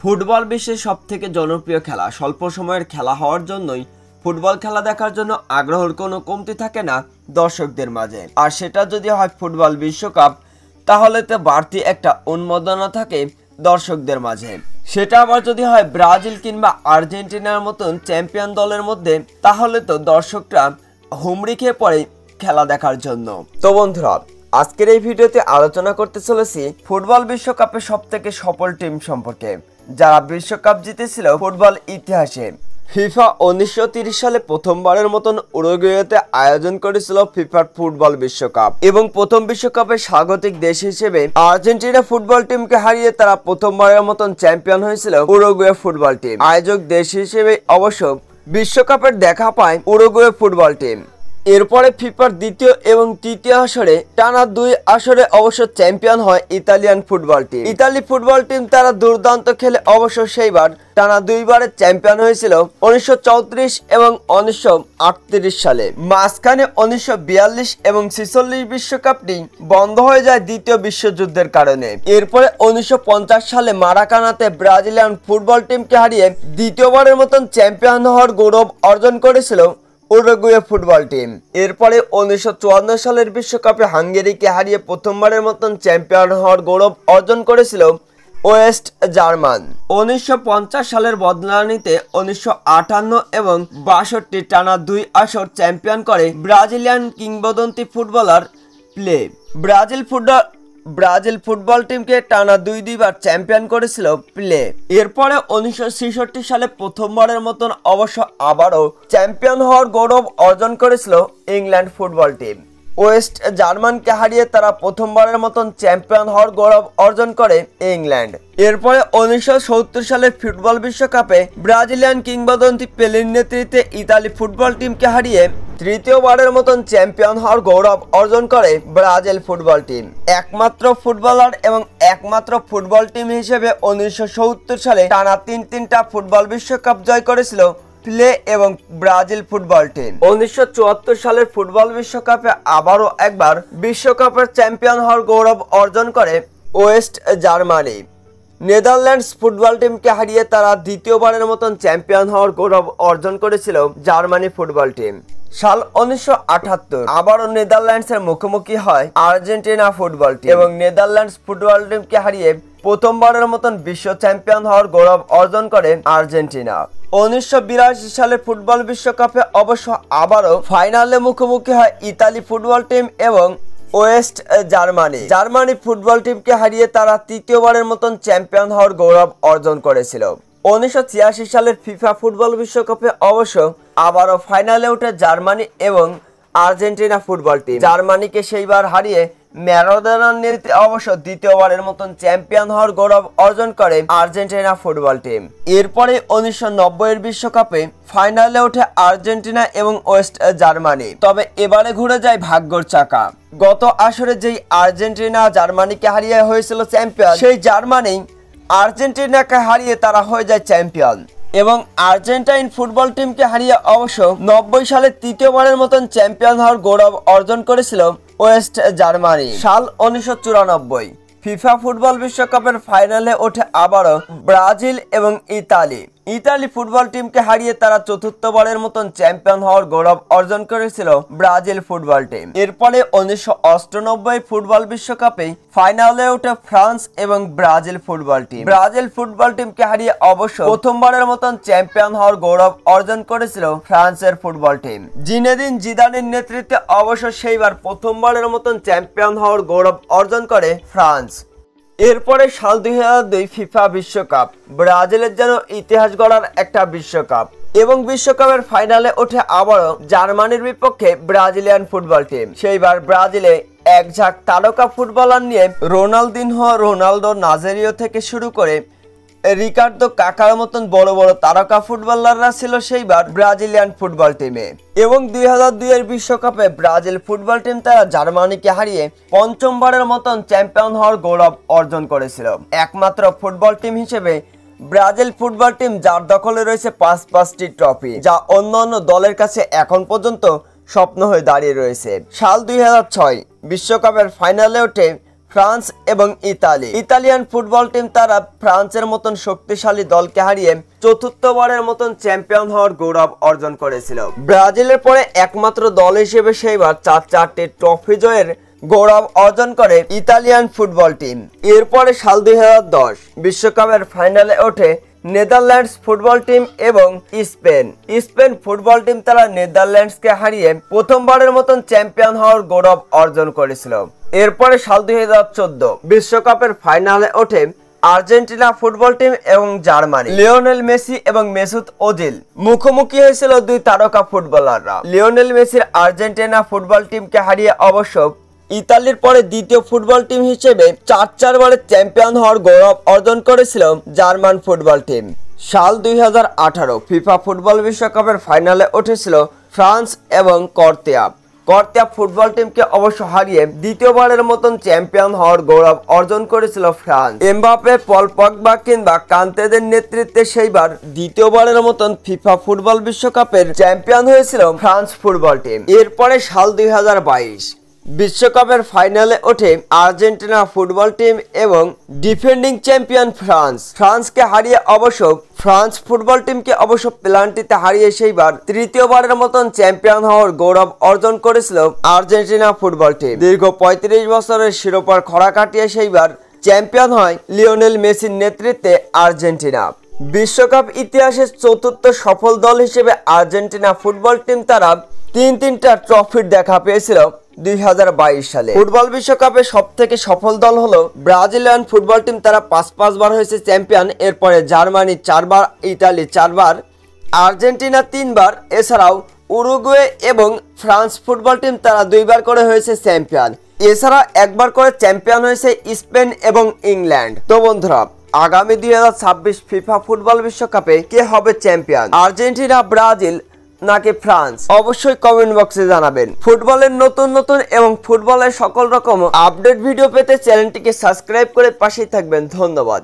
Football বিশ্বের সবথেকে জনপ্রিয় খেলা। স্বল্প সময়ের খেলা হওয়ার জন্যই ফুটবল খেলা দেখার জন্য আগ্রহের কোনো কমতি থাকে না দর্শকদের মাঝে। আর সেটা যদি হয় ফুটবল বিশ্বকাপ, তাহলে তো বাড়তি একটা উন্মাদনা থাকে দর্শকদের মাঝে। সেটা আবার যদি হয় ব্রাজিল কিংবা আর্জেন্টিনার মতন চ্যাম্পিয়ন দলের মধ্যে, তাহলে তো দর্শকরা হুমড়ি খেয়ে পড়ে খেলা দেখার জন্য। তো বন্ধুরা, আজকের এই ভিডিওতে আলোচনা করতে চলেছি ফুটবল বিশ্বকাপের সবথেকে সফল টিম সম্পর্কে, যারা বিশ্বকাপ জিতেছিল ফুটবল ইতিহাসে। ফিফা 1930 সালে প্রথমবারের মতন উরুগুয়েতে আয়োজন করেছিল ফিফার ফুটবল বিশ্বকাপ, এবং প্রথম বিশ্বকাপের স্বাগতিক দেশ হিসেবে আর্জেন্টিনা ফুটবল টিমকে হারিয়ে তারা প্রথমবারের মতন চ্যাম্পিয়ন হয়েছিল উরুগুয়ে ফুটবল টিম। আয়োজক দেশ হিসেবে অবশ্য বিশ্বকাপের দেখা পায় উরুগুয়ে ফুটবল টিম। এরপরে ফিফার দ্বিতীয় এবং তৃতীয় আসরে টানা 2 আসরে অবশ্য চ্যাম্পিয়ন হয় Italian football team. Italy football team তারা দুর্দান্ত খেলে অবশ্য সেইবার টানা 2 বারের চ্যাম্পিয়ন হয়েছিল 1934 এবং 1938 সালে। মাঝখানে 1942 এবং 46 বিশ্বকাপটি বন্ধ হয়ে যায় দ্বিতীয় বিশ্বযুদ্ধের কারণে। এরপরে 1950 সালে মারাকানাতে ব্রাজিলিয়ান ফুটবল টিমকে হারিয়ে দ্বিতীয়বারের মতন চ্যাম্পিয়ন হওয়ার গৌরব অর্জন করেছিল উরুগুয়ে ফুটবল টিম। এরপরে 1954 সালের বিশ্বকাপে হাঙ্গেরিকে হারিয়ে প্রথমবারের মতন চ্যাম্পিয়ন হওয়ার গৌরব অর্জন করেছিল ওয়েস্ট জার্মান। 1950 সালের বদলানিতে 1958 এবং 62 টানা 2 আসর চ্যাম্পিয়ন করে ব্রাজিলিয়ান কিংবদন্তি ফুটবলার প্লে। ব্রাজিল ফুটবল টিমকে টানা 2 বার চ্যাম্পিয়ন করেছিল প্লে। এরপরে 1966 সালে প্রথমবারের মতন অবশ্য আবারও চ্যাম্পিয়ন হওয়ার গৌরব অর্জন করেছিল ইংল্যান্ড ফুটবল টিম। ওয়েস্ট জার্মানকে হারিয়ে তারা প্রথমবারের মতন চ্যাম্পিয়ন হওয়ার গৌরব অর্জন করে ইংল্যান্ড। এরপরে 1970 সালের ফুটবল বিশ্বকাপে ব্রাজিলিয়ান কিংবদন্তি পেলের নেতৃত্বে ইতালি ফুটবল টিমকে হারিয়ে তৃতীয়বারের মতন চ্যাম্পিয়ন হওয়ার গৌরব অর্জন করে ব্রাজিল ফুটবল টিম। একমাত্র ফুটবলার এবং একমাত্র ফুটবল টিম হিসেবে 1970 সালে টানা 3টা ফুটবল বিশ্বকাপ জয় করেছিল প্লে এবং ব্রাজিল ফুটবল টিম। 1974 সালের ফুটবল বিশ্বকাপে আবারও একবার বিশ্বকাপের চ্যাম্পিয়ন হওয়ার গৌরব অর্জন করে ওয়েস্ট জার্মানি। নেদারল্যান্ডস ফুটবল টিমকে হারিয়ে তারা দ্বিতীয়বারের মতন চ্যাম্পিয়ন হওয়ার গৌরব অর্জন করেছিল জার্মানি ফুটবল টিম। সাল 1978 আবারও নেদারল্যান্ডসের মুখোমুখি হয় আর্জেন্টিনা ফুটবল টিম, এবং নেদারল্যান্ডস ফুটবল টিমকে হারিয়ে প্রথমবারের মতন বিশ্ব চ্যাম্পিয়ন হওয়ার গৌরব অর্জন করে আর্জেন্টিনা। 1982 সালে ফুটবল বিশ্বকাপে অবশ্য আবারও ফাইনালে মুখোমুখি হয় ইতালি ফুটবল টিম এবং ওয়েস্ট জার্মানি ফুটবল টিমকে হারিয়ে তারা তৃতীয়বারের মতন চ্যাম্পিয়ন হওয়ার গৌরব অর্জন করেছিল। 1986 সালের ফিফা ফুটবল বিশ্বকাপে অবশ্য আবারও ফাইনালে ওঠে জার্মানি এবং আর্জেন্টিনা ফুটবল টিম। জার্মানিকে সেইবার হারিয়ে ম্যারাডোনার নেতৃত্বে অবশ্য দ্বিতীয়বারের মতন চ্যাম্পিয়ন হওয়ার গৌরব অর্জন করে আর্জেন্টিনা ফুটবল টিম। এরপরে 1990 এর বিশ্বকাপে ফাইনালে ওঠে আর্জেন্টিনা এবং ওয়েস্ট জার্মানি। তবে এবারে ঘুরে যায় ভাগ্যর চাকা। গত আসরে যেই আর্জেন্টিনা জার্মানিকে হারিয়ে হয়েছিল চ্যাম্পিয়ন, সেই জার্মানি আর্জেন্টিনাকে হারিয়ে তারা হয়ে যায় চ্যাম্পিয়ন, এবং আর্জেন্টাইন ফুটবল টিমকে হারিয়ে অবশ্য 90 সালে তৃতীয়বারের মতন চ্যাম্পিয়ন হওয়ার গৌরব অর্জন করেছিল ওয়েস্ট জার্মানি। সাল 1994 ফিফা ফুটবল বিশ্বকাপের ফাইনালে ওঠে আবারও ব্রাজিল এবং ইতালি ফুটবল টিমকে হারিয়ে তারা চতুর্থবারের মতন চ্যাম্পিয়ন হওয়ার গৌরব অর্জন করেছিল ব্রাজিল ফুটবল টিম। এরপরে 1998 ফুটবল বিশ্বকাপে ফাইনালে ওঠে ফ্রান্স এবং ব্রাজিল ফুটবল টিমকে হারিয়ে অবশ্য প্রথমবারের মতন চ্যাম্পিয়ন হওয়ার গৌরব অর্জন করেছিল ফ্রান্সের ফুটবল টিম। জিনেদিন জিদানের নেতৃত্বে অবশ্য সেইবার প্রথমবারের মতন চ্যাম্পিয়ন হওয়ার গৌরব অর্জন করে ফ্রান্স। এরপরে সাল 2002 ফিফা বিশ্বকাপ, ব্রাজিলের যেন ইতিহাস গড়ার একটা বিশ্বকাপ, এবং বিশ্বকাপের ফাইনালে ওঠে আবারও জার্মানির বিপক্ষে ব্রাজিলিয়ান ফুটবল টিম। সেইবার ব্রাজিলে এক ঝাঁক তারকা ফুটবলার নিয়ে রোনালদো নাজারিও থেকে শুরু করে রিকার্ডো কাকার মতন বড় বড় তারকা ফুটবলাররা ছিল সেইবার ব্রাজিলিয়ান ফুটবল টিমে। এবং 2002 এর বিশ্বকাপে ব্রাজিল ফুটবল টিম তারা জার্মানিকে হারিয়ে পঞ্চমবারের মতন চ্যাম্পিয়ন হওয়ার গৌরব অর্জন করেছিল। একমাত্র ফুটবল টিম হিসেবে ব্রাজিল ফুটবল টিম যার দখলে রয়েছে 5টি ট্রফি, যা অন্যান্য দলের কাছে এখন পর্যন্ত স্বপ্ন হয়ে দাঁড়িয়ে রয়েছে। সাল 2006 বিশ্বকাপের ফাইনালে ওঠে ফ্রান্স এবং ইতালি। ইতালিয়ান ফুটবল টিম তারা ফ্রান্সের মতন শক্তিশালী দলকে হারিয়ে চতুর্থবারের মতন চ্যাম্পিয়ন হওয়ার গৌরব অর্জন করেছিল। ব্রাজিলের পরে একমাত্র দল হিসেবে সেইবার চারটি ট্রফি জয়ের গৌরব অর্জন করে ইতালিয়ান ফুটবল টিম। এরপরে সাল 2010 বিশ্বকাপের ফাইনালে ওঠে নেদারল্যান্ডস ফুটবল টিম এবং স্পেন ফুটবল টিম তারা নেদারল্যান্ডসকে হারিয়ে প্রথমবারের মতন চ্যাম্পিয়ন হওয়ার গৌরব অর্জন করেছিল। এরপরে সাল 2014 বিশ্বকাপের ফাইনালে ওঠে আর্জেন্টিনা ফুটবল টিম এবং জার্মানি। লিওনেল মেসি এবং মেসুত ওজিল মুখোমুখি হয়েছিল দুই তারকা ফুটবলাররা। লিওনেল মেসির আর্জেন্টিনা ফুটবল টিমকে হারিয়ে অবশ্য ইতালির পরে দ্বিতীয় ফুটবল টিম হিসেবে চারবারের চ্যাম্পিয়ন হওয়ার গৌরব অর্জন করেছিল জার্মান ফুটবল টিম। সাল 2018 ফিফা ফুটবল বিশ্বকাপের ফাইনালে উঠেছিল ফ্রান্স এবং কর্তিয়া ফুটবল টিমকে অবশ্য হারিয়ে দ্বিতীয়বারের মতন চ্যাম্পিয়ন হওয়ার গৌরব অর্জন করেছিল ফ্রান্স। এমবাপ্পে, পল পগবা কিংবা কান্তেদের নেতৃত্বে সেইবার দ্বিতীয়বারের মতন ফিফা ফুটবল বিশ্বকাপের চ্যাম্পিয়ন হয়েছিল ফ্রান্স ফুটবল টিম। এরপরে সাল 2022 বিশ্বকাপের ফাইনালে ওঠে আর্জেন্টিনা ফুটবল টিম এবং ডিফেন্ডিং চ্যাম্পিয়ন ফ্রান্সকে হারিয়ে অবশ্য ফ্রান্স ফুটবল টিমকে অবশ্য পেনাল্টিতে হারিয়ে সেইবার তৃতীয়বারের মতন চ্যাম্পিয়ন হওয়ার গৌরব অর্জন করেছিল আর্জেন্টিনা ফুটবল টিম। দীর্ঘ 35 বছরের শিরোপার খরা কাটিয়ে সেইবার চ্যাম্পিয়ন হয় লিওনেল মেসির নেতৃত্বে আর্জেন্টিনা। বিশ্বকাপ ইতিহাসের চতুর্থ সফল দল হিসেবে আর্জেন্টিনা ফুটবল টিম তারা তিনটা ট্রফির দেখা পেয়েছিল 2022 সালে। ফুটবল বিশ্বকাপে সব থেকে সফল দল হলো ব্রাজিলিয়ান ফুটবল টিম, তারা 5 বার হয়েছে চ্যাম্পিয়ন। এরপরে জার্মানি 4 বার, ইতালি 4 বার, আর্জেন্টিনা 3 বার, এছাড়াও উরুগুয়ে এবং ফ্রান্স ফুটবল টিম তারা 2 বার করে হয়েছে চ্যাম্পিয়ন। এছাড়া 1 বার করে চ্যাম্পিয়ন হয়েছে স্পেন এবং ইংল্যান্ড। তো বন্ধুরা, আগামী 2026 ফিফা ফুটবল বিশ্বকাপে কে হবে চ্যাম্পিয়ন, আর্জেন্টিনা, ব্রাজিল নাকি ফ্রান্স? অবশ্যই কমেন্ট বক্সে জানাবেন। ফুটবলের নতুন এবং ফুটবলের সকল রকম আপডেট ভিডিও পেতে চ্যানেলটিকে সাবস্ক্রাইব করে পাশেই থাকবেন। ধন্যবাদ।